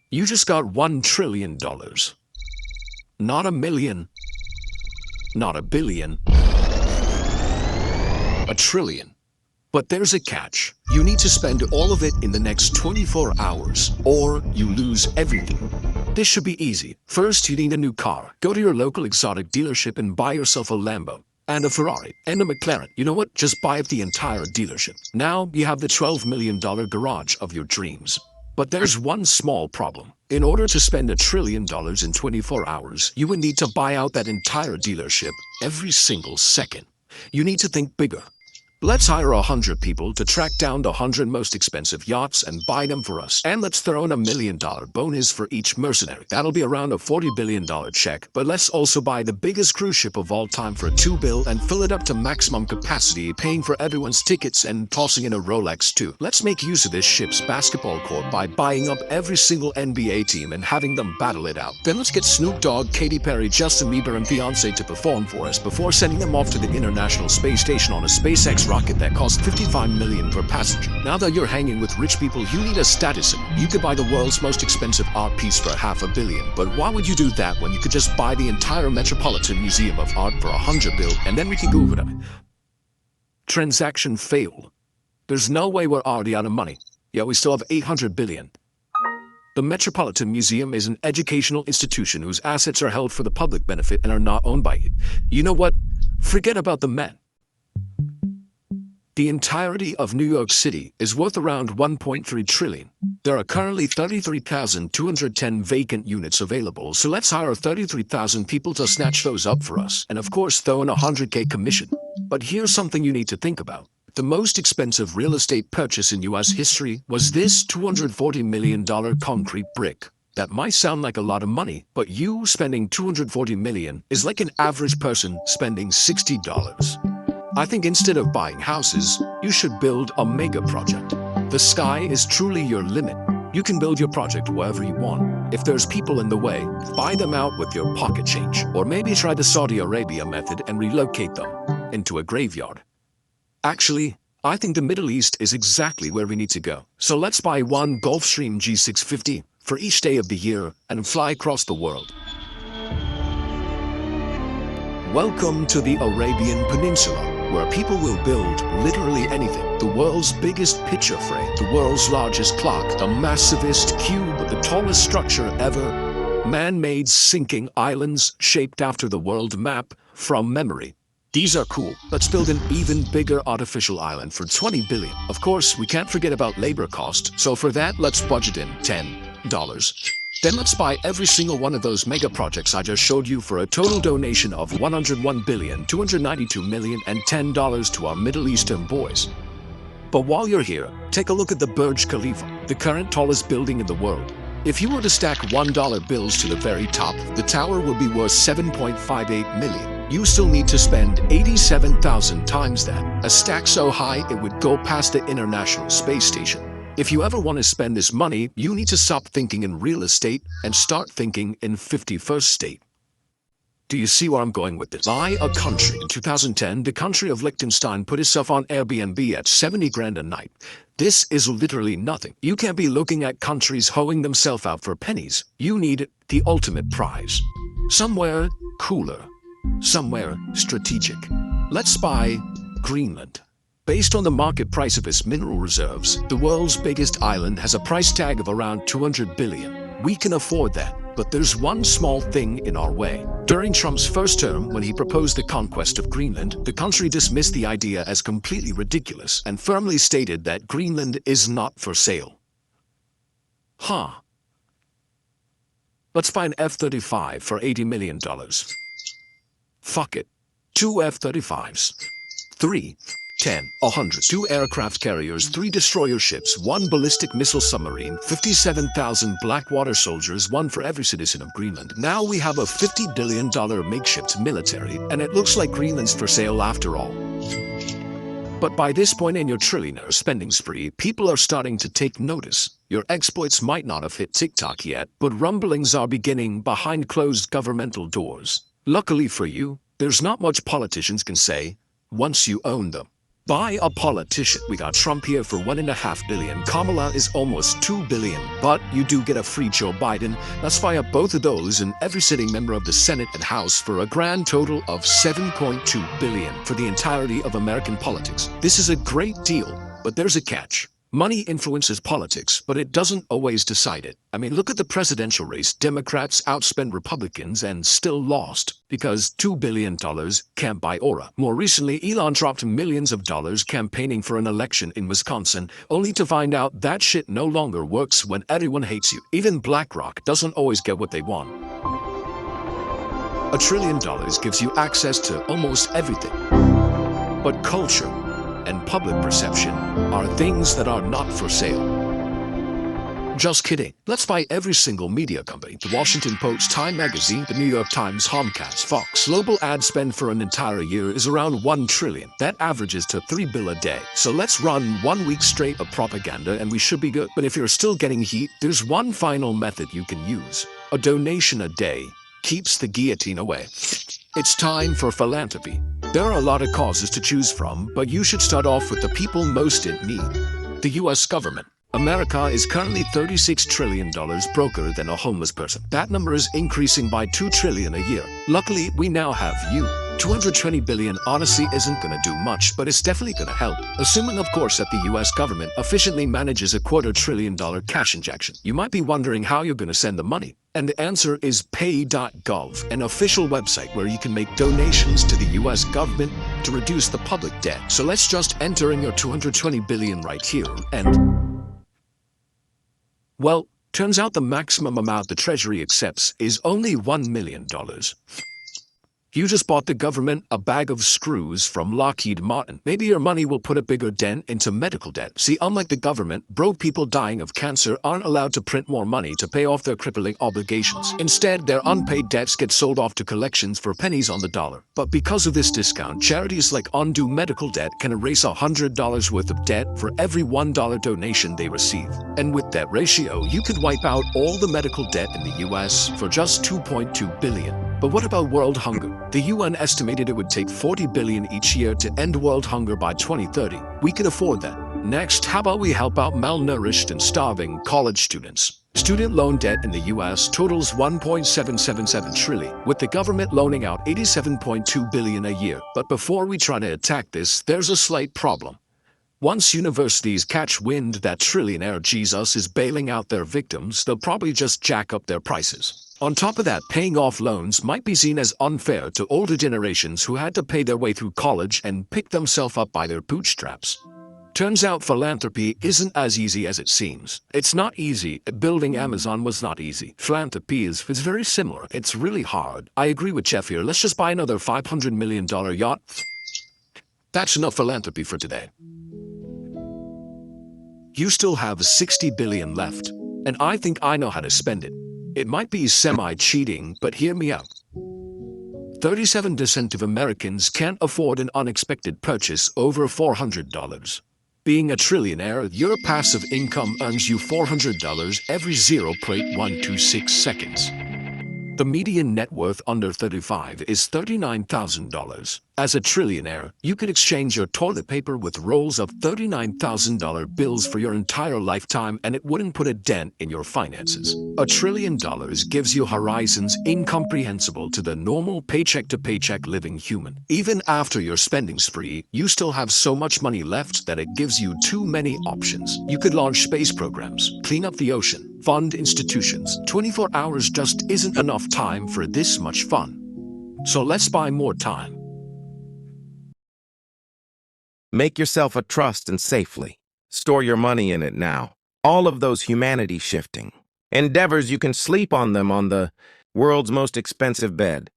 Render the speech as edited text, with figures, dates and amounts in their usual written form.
You just got $1 trillion. Not a million, not a billion, a trillion. But there's a catch. You need to spend all of it in the next 24 hours, or you lose everything. This should be easy. First, you need a new car. Go to your local exotic dealership and buy yourself a Lambo, and a Ferrari, and a McLaren. You know what? Just buy the entire dealership. Now, you have the $12 million garage of your dreams. But there's one small problem. In order to spend $1 trillion in 24 hours, you would need to buy out that entire dealership every single second. You need to think bigger. Let's hire 100 people to track down the 100 most expensive yachts and buy them for us. And let's throw in $1 million bonus for each mercenary. That'll be around a $40 billion check. But let's also buy the biggest cruise ship of all time for $2 billion and fill it up to maximum capacity, paying for everyone's tickets and tossing in a Rolex too. Let's make use of this ship's basketball court by buying up every single NBA team and having them battle it out. Then let's get Snoop Dogg, Katy Perry, Justin Bieber, and Beyonce to perform for us before sending them off to the International Space Station on a SpaceX rocket that costs $55 million per passenger. Now that you're hanging with rich people, you need a status symbol. You could buy the world's most expensive art piece for $500 million. But why would you do that when you could just buy the entire Metropolitan Museum of Art for $100 billion and then we can go over them? Transaction failed. There's no way we're already out of money. Yeah, we still have $800 billion. The Metropolitan Museum is an educational institution whose assets are held for the public benefit and are not owned by it. You know what? Forget about the Met. The entirety of New York City is worth around $1.3 trillion. There are currently 33,210 vacant units available, so let's hire 33,000 people to snatch those up for us, and of course throw in a $100K commission. But here's something you need to think about. The most expensive real estate purchase in US history was this $240 million concrete brick. That might sound like a lot of money, but you spending $240 million is like an average person spending $60. I think instead of buying houses, you should build a mega project. The sky is truly your limit. You can build your project wherever you want. If there's people in the way, buy them out with your pocket change. Or maybe try the Saudi Arabia method and relocate them into a graveyard. Actually, I think the Middle East is exactly where we need to go. So let's buy one Gulfstream G650 for each day of the year and fly across the world. Welcome to the Arabian Peninsula, where people will build literally anything. The world's biggest picture frame, the world's largest clock, the massivest cube, the tallest structure ever, man-made sinking islands shaped after the world map from memory. These are cool. Let's build an even bigger artificial island for $20 billion. Of course, we can't forget about labor cost, so for that, let's budget in $10. Then let's buy every single one of those mega projects I just showed you for a total donation of $101,292,000,000 and $10 to our Middle Eastern boys. But while you're here, take a look at the Burj Khalifa, the current tallest building in the world. If you were to stack $1 bills to the very top, the tower would be worth $7.58 million. You still need to spend 87,000 times that, a stack so high it would go past the International Space Station. If you ever want to spend this money, you need to stop thinking in real estate and start thinking in 51st state. Do you see where I'm going with this? Buy a country. In 2010, the country of Liechtenstein put itself on Airbnb at 70 grand a night. This is literally nothing. You can't be looking at countries hoeing themselves out for pennies. You need the ultimate prize. Somewhere cooler. Somewhere strategic. Let's buy Greenland. Based on the market price of its mineral reserves, the world's biggest island has a price tag of around $200 billion. We can afford that, but there's one small thing in our way. During Trump's first term, when he proposed the conquest of Greenland, the country dismissed the idea as completely ridiculous and firmly stated that Greenland is not for sale. Let's buy an F-35 for $80 million. Fuck it. 2 F-35s. 3, 10, 100. 2 aircraft carriers, 3 destroyer ships, 1 ballistic missile submarine, 57,000 Blackwater soldiers, 1 for every citizen of Greenland. Now we have a $50 billion makeshift military, and it looks like Greenland's for sale after all. But by this point in your trillionaire spending spree, people are starting to take notice. Your exploits might not have hit TikTok yet, but rumblings are beginning behind closed governmental doors. Luckily for you, there's not much politicians can say once you own them. Buy a politician. We got Trump here for $1.5 billion. Kamala is almost $2 billion. But you do get a free Joe Biden. Let's buy up both of those and every sitting member of the Senate and House for a grand total of $7.2 billion for the entirety of American politics. This is a great deal, but there's a catch. Money influences politics, but it doesn't always decide it. I mean, look at the presidential race. Democrats outspent Republicans and still lost because $2 billion can't buy aura. More recently, Elon dropped millions of dollars campaigning for an election in Wisconsin, only to find out that shit no longer works when everyone hates you. Even BlackRock doesn't always get what they want. $1 trillion gives you access to almost everything. But culture and public perception are things that are not for sale. Just kidding. Let's buy every single media company. The Washington Post, Time Magazine, the New York Times, Comcast, Fox. Global ad spend for an entire year is around $1 trillion. That averages to $3 billion a day. So let's run 1 week straight of propaganda and we should be good. But if you're still getting heat, there's one final method you can use. A donation a day keeps the guillotine away. It's time for philanthropy. There are a lot of causes to choose from, but you should start off with the people most in need. The U.S. government. America is currently $36 trillion broker than a homeless person. That number is increasing by $2 trillion a year. Luckily, we now have you. $220 billion honestly isn't gonna do much, but it's definitely gonna help. Assuming, of course, that the US government efficiently manages a $250 billion cash injection. You might be wondering how you're gonna send the money. And the answer is pay.gov, an official website where you can make donations to the US government to reduce the public debt. So let's just enter in your $220 billion right here and... Well, turns out the maximum amount the Treasury accepts is only $1 million. You just bought the government a bag of screws from Lockheed Martin. Maybe your money will put a bigger dent into medical debt. See, unlike the government, broke people dying of cancer aren't allowed to print more money to pay off their crippling obligations. Instead, their unpaid debts get sold off to collections for pennies on the dollar. But because of this discount, charities like Undo Medical Debt can erase $100 worth of debt for every $1 donation they receive. And with that ratio, you could wipe out all the medical debt in the US for just $2.2 billion. But what about world hunger? The UN estimated it would take $40 billion each year to end world hunger by 2030. We can afford that. Next, how about we help out malnourished and starving college students? Student loan debt in the US totals $1.777 trillion, with the government loaning out $87.2 billion a year. But before we try to attack this, there's a slight problem. Once universities catch wind that trillionaire Jesus is bailing out their victims, they'll probably just jack up their prices. On top of that, paying off loans might be seen as unfair to older generations who had to pay their way through college and pick themselves up by their bootstraps. Turns out philanthropy isn't as easy as it seems. It's not easy. Building Amazon was not easy. Philanthropy is very similar. It's really hard. I agree with Jeff here. Let's just buy another $500 million yacht. That's enough philanthropy for today. You still have $60 billion left, and I think I know how to spend it. It might be semi-cheating, but hear me out. 37% of Americans can't afford an unexpected purchase over $400. Being a trillionaire, your passive income earns you $400 every 0.126 seconds. The median net worth under 35 is $39,000. As a trillionaire, you could exchange your toilet paper with rolls of $39,000 bills for your entire lifetime and it wouldn't put a dent in your finances. $1 trillion gives you horizons incomprehensible to the normal paycheck-to-paycheck living human. Even after your spending spree, you still have so much money left that it gives you too many options. You could launch space programs, clean up the ocean, fund institutions. 24 hours just isn't enough time for this much fun. So let's buy more time. Make yourself a trust and safely. Store your money in it now. All of those humanity-shifting endeavors, you can sleep on them on the world's most expensive bed.